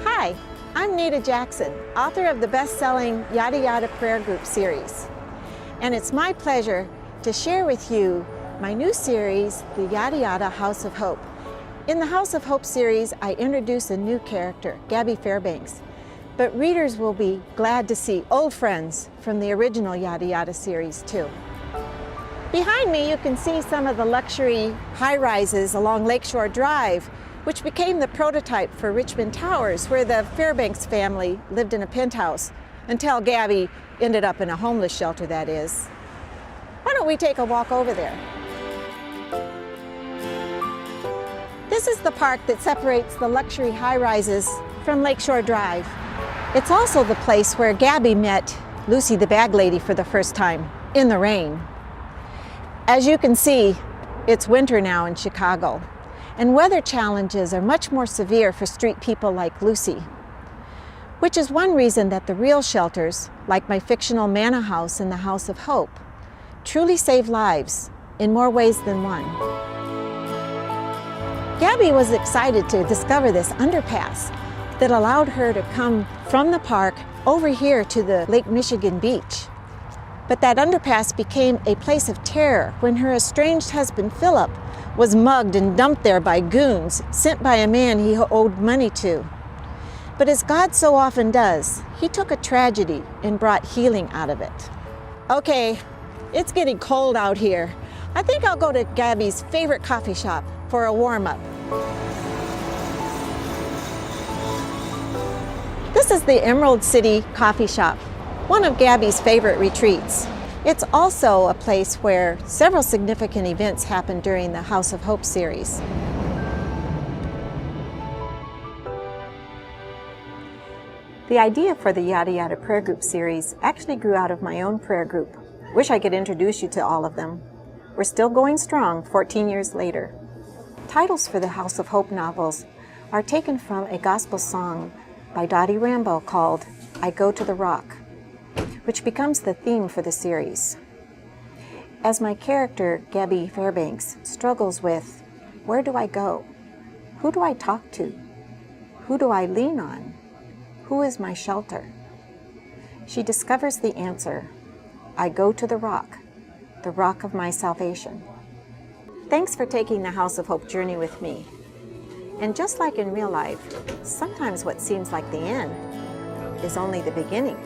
Hi, I'm Neta Jackson, author of the best-selling Yada Yada Prayer Group series. And it's my pleasure to share with you my new series, the Yada Yada House of Hope. In the House of Hope series, I introduce a new character, Gabby Fairbanks. But readers will be glad to see old friends from the original Yada Yada series too. Behind me you can see some of the luxury high-rises along Lakeshore Drive, which became the prototype for Richmond Towers, where the Fairbanks family lived in a penthouse until Gabby ended up in a homeless shelter, that is. Why don't we take a walk over there? This is the park that separates the luxury high-rises from Lakeshore Drive. It's also the place where Gabby met Lucy the bag lady for the first time, in the rain. As you can see, it's winter now in Chicago, and weather challenges are much more severe for street people like Lucy, which is one reason that the real shelters, like my fictional Manna House in the House of Hope, truly save lives in more ways than one. Gabby was excited to discover this underpass that allowed her to come from the park over here to the Lake Michigan beach. But that underpass became a place of terror when her estranged husband, Philip, was mugged and dumped there by goons sent by a man he owed money to. But as God so often does, he took a tragedy and brought healing out of it. Okay, it's getting cold out here. I think I'll go to Gabby's favorite coffee shop for a warm-up. This is the Emerald City Coffee Shop, one of Gabby's favorite retreats. It's also a place where several significant events happened during the House of Hope series. The idea for the Yada Yada Prayer Group series actually grew out of my own prayer group. Wish I could introduce you to all of them. We're still going strong 14 years later. Titles for the House of Hope novels are taken from a gospel song by Dottie Rambo called I Go to the Rock, which becomes the theme for the series. As my character, Gabby Fairbanks, struggles with, where do I go? Who do I talk to? Who do I lean on? Who is my shelter? She discovers the answer. I go to the rock of my salvation. Thanks for taking the House of Hope journey with me. And just like in real life, sometimes what seems like the end is only the beginning.